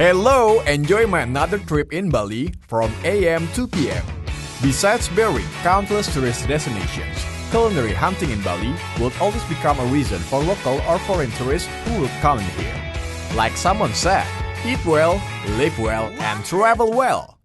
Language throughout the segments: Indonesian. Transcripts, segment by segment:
Hello, enjoy my another trip in Bali from AM to PM. Besides bearing countless tourist destinations, culinary hunting in Bali will always become a reason for local or foreign tourists who will come in here. Like someone said, eat well, live well, and travel well.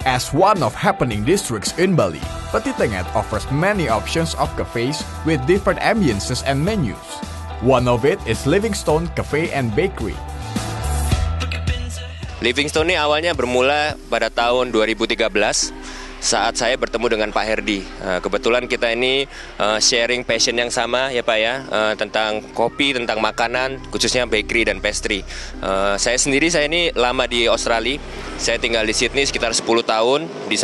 As one of happening districts in Bali, Peti Tengah offers many options of cafes with different ambiences and menus. One of it is Livingstone Cafe and Bakery. Livingstone ini awalnya bermula pada tahun 2013 saat saya bertemu dengan Pak Herdi. Kebetulan kita ini sharing passion yang sama ya Pak ya, tentang kopi, tentang makanan, khususnya bakery dan pastry. Saya ini lama di Australia. Saya tinggal di Sydney sekitar 10 tahun. Di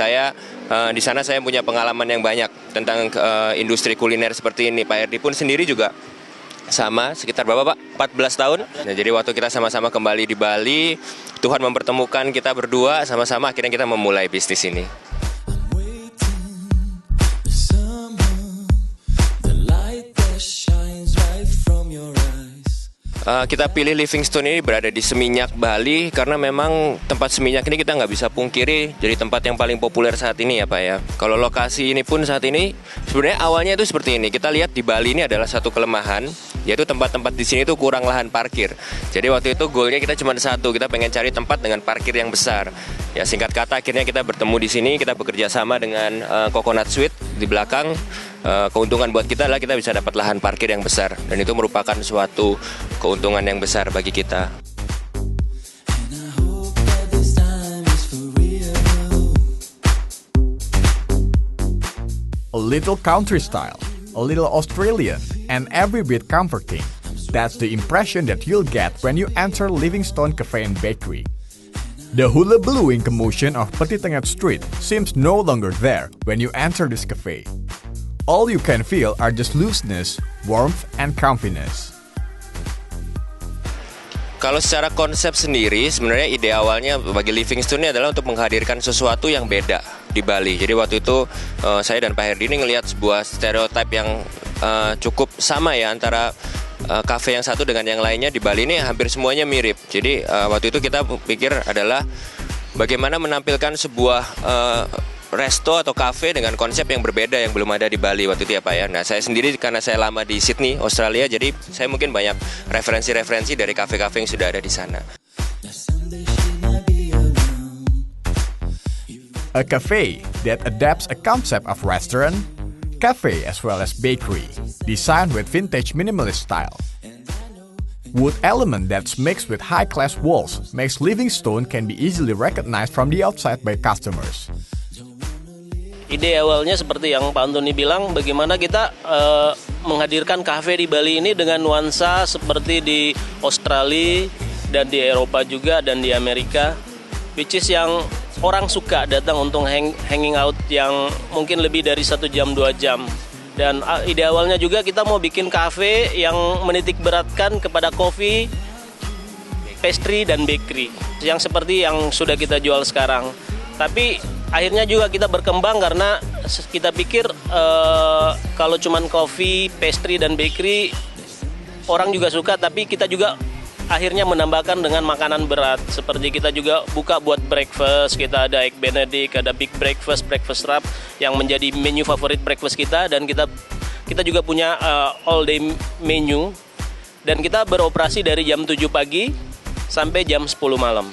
sana saya punya pengalaman yang banyak tentang industri kuliner seperti ini. Pak Herdi pun sendiri juga sama, sekitar berapa Pak? 14 tahun. Nah, jadi waktu kita sama-sama kembali di Bali, Tuhan mempertemukan kita berdua sama-sama, akhirnya kita memulai bisnis ini. Kita pilih Livingstone ini berada di Seminyak, Bali, karena memang tempat Seminyak ini kita nggak bisa pungkiri jadi tempat yang paling populer saat ini ya Pak ya. Kalau lokasi ini pun saat ini sebenarnya awalnya itu seperti ini. Kita lihat di Bali ini adalah satu kelemahan, yaitu tempat-tempat di sini itu kurang lahan parkir. Jadi waktu itu goalnya kita cuma satu, kita pengen cari tempat dengan parkir yang besar. Ya singkat kata akhirnya kita bertemu di sini, kita bekerja sama dengan Coconut Sweet di belakang. Keuntungan buat kita adalah kita bisa dapat lahan parkir yang besar, dan itu merupakan suatu keuntungan yang besar bagi kita. A little country style, a little Australian, and every bit comforting. That's the impression that you'll get when you enter Livingstone Cafe and Bakery. The hula-bluing commotion of Peti Tengah Street seems no longer there when you enter this cafe. All you can feel are just looseness, warmth, and comfiness. Kalau secara konsep sendiri, sebenarnya ide awalnya bagi Livingstone ini adalah untuk menghadirkan sesuatu yang beda di Bali. Jadi waktu itu saya dan Pak Herdi ini ngelihat sebuah stereotip yang cukup sama ya antara kafe yang satu dengan yang lainnya di Bali ini hampir semuanya mirip. Jadi waktu itu kita pikir adalah bagaimana menampilkan sebuah resto atau kafe dengan konsep yang berbeda yang belum ada di Bali waktu itu ya Pak ya. Nah saya sendiri karena saya lama di Sydney, Australia, jadi saya mungkin banyak referensi-referensi dari kafe-kafe yang sudah ada di sana. A cafe that adapts a concept of restaurant, cafe as well as bakery, designed with vintage minimalist style. Wood element that's mixed with high-class walls makes Livingstone can be easily recognized from the outside by customers. Ide awalnya seperti yang Pak Antoni bilang, bagaimana kita menghadirkan kafe di Bali ini dengan nuansa seperti di Australia dan di Eropa juga dan di Amerika, which is yang orang suka datang untuk hanging out yang mungkin lebih dari 1 jam 2 jam. Dan ide awalnya juga kita mau bikin kafe yang menitik beratkan kepada kopi, pastry dan bakery yang seperti yang sudah kita jual sekarang. Tapi akhirnya juga kita berkembang karena kita pikir kalau cuman kopi, pastry dan bakery orang juga suka, tapi kita juga akhirnya menambahkan dengan makanan berat. Seperti kita juga buka buat breakfast, kita ada egg benedict, ada big breakfast wrap yang menjadi menu favorit breakfast kita, dan kita juga punya all day menu, dan kita beroperasi dari jam 7 pagi sampai jam 10 malam.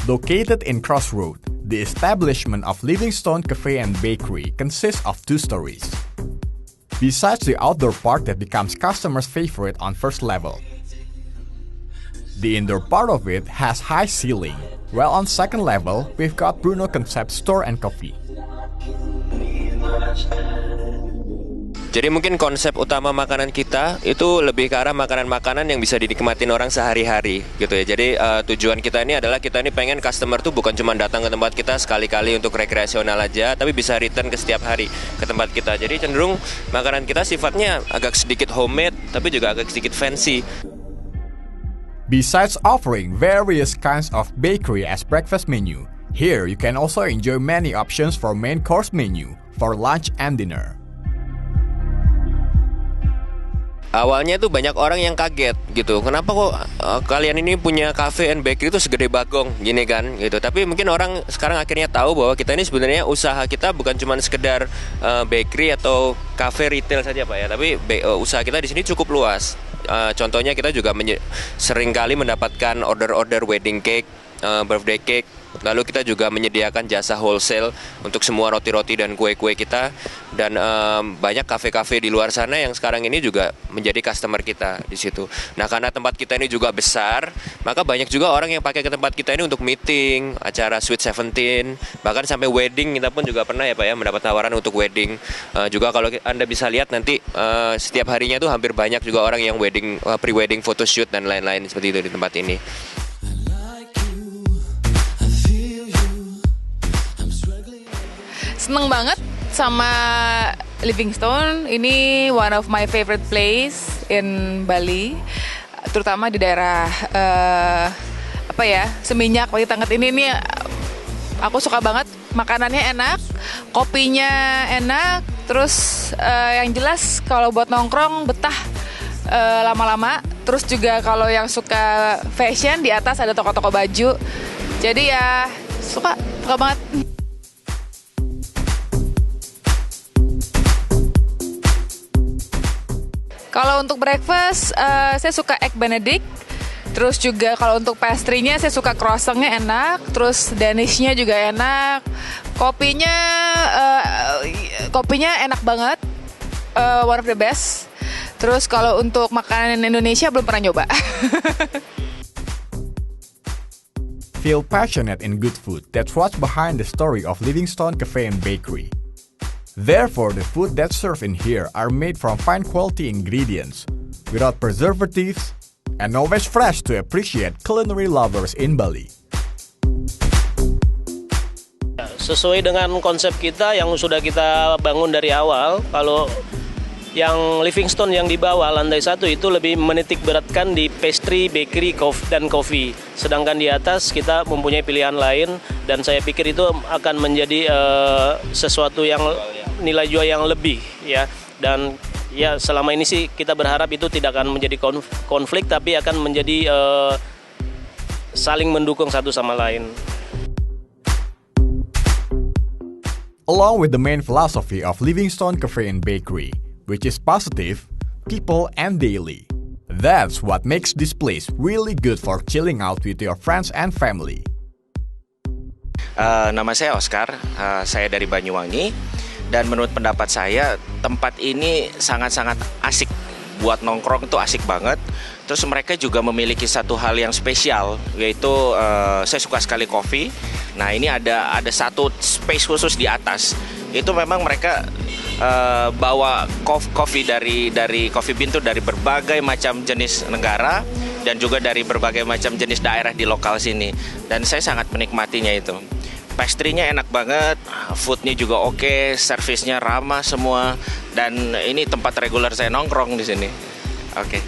Located in Crossroad, the establishment of Livingstone Cafe and Bakery consists of 2 stories. Besides the outdoor part that becomes customers' favorite on first level, the indoor part of it has high ceiling, while on second level, we've got Bruno Concept Store and Coffee. Jadi mungkin konsep utama makanan kita itu lebih ke arah makanan-makanan yang bisa dinikmatin orang sehari-hari gitu ya. Jadi tujuan kita ini adalah kita ini pengen customer tuh bukan cuma datang ke tempat kita sekali-kali untuk rekreasional aja, tapi bisa return ke setiap hari ke tempat kita. Jadi cenderung makanan kita sifatnya agak sedikit homemade, tapi juga agak sedikit fancy. Besides offering various kinds of bakery as breakfast menu, here you can also enjoy many options for main course menu for lunch and dinner. Awalnya tuh banyak orang yang kaget gitu. Kenapa kok kalian ini punya cafe and bakery itu segede Bagong gini kan gitu. Tapi mungkin orang sekarang akhirnya tahu bahwa kita ini sebenarnya usaha kita bukan cuma sekedar bakery atau cafe retail saja Pak ya. Tapi usaha kita di sini cukup luas. Contohnya kita juga sering kali mendapatkan order-order wedding cake, birthday cake. Lalu kita juga menyediakan jasa wholesale untuk semua roti-roti dan kue-kue kita. Dan banyak kafe-kafe di luar sana yang sekarang ini juga menjadi customer kita di situ. Nah, karena tempat kita ini juga besar, maka banyak juga orang yang pakai ke tempat kita ini untuk meeting, acara Sweet 17, bahkan sampai wedding. Kita pun juga pernah ya Pak ya mendapat tawaran untuk wedding. Juga kalau Anda bisa lihat nanti setiap harinya tuh hampir banyak juga orang yang wedding, pre-wedding photoshoot dan lain-lain seperti itu di tempat ini. Seneng banget sama Livingstone. Ini one of my favorite place in Bali, terutama di daerah Seminyak, Waitanget Tengah ini nih. Aku suka banget, makanannya enak, kopinya enak, terus yang jelas kalau buat nongkrong betah lama-lama. Terus juga kalau yang suka fashion, di atas ada toko-toko baju. Jadi ya suka banget. Kalau untuk breakfast, saya suka egg benedict. Terus juga kalau untuk pastry-nya, saya suka croissant-nya enak. Terus Danish-nya juga enak. Kopinya enak banget. One of the best. Terus kalau untuk makanan Indonesia belum pernah nyoba. Feel passionate in good food. That's what's behind the story of Livingstone Cafe and Bakery. Therefore, the food that's served in here are made from fine quality ingredients, without preservatives, and always fresh to appreciate culinary lovers in Bali. Sesuai dengan konsep kita yang sudah kita bangun dari awal, kalau yang Livingstone yang di bawah lantai 1 itu lebih menitik beratkan di pastry, bakery, dan coffee. Sedangkan di atas kita mempunyai pilihan lain, dan saya pikir itu akan menjadi sesuatu yang nilai jual yang lebih ya. Dan ya selama ini sih kita berharap itu tidak akan menjadi konflik, tapi akan menjadi saling mendukung satu sama lain. Along with the main philosophy of Livingstone Cafe and Bakery, which is positive, people, and daily. That's what makes this place really good for chilling out with your friends and family. Nama saya Oscar, saya dari Banyuwangi. Dan menurut pendapat saya, tempat ini sangat-sangat asik. Buat nongkrong itu asik banget. Terus mereka juga memiliki satu hal yang spesial, yaitu saya suka sekali kopi. Nah, ini ada satu space khusus di atas. Itu memang mereka bawa kopi dari Coffee Bean itu dari berbagai macam jenis negara dan juga dari berbagai macam jenis daerah di lokal sini. Dan saya sangat menikmatinya itu. Pastry-nya enak banget, food-nya juga oke, servisnya ramah semua, dan ini tempat reguler saya nongkrong di sini. Oke.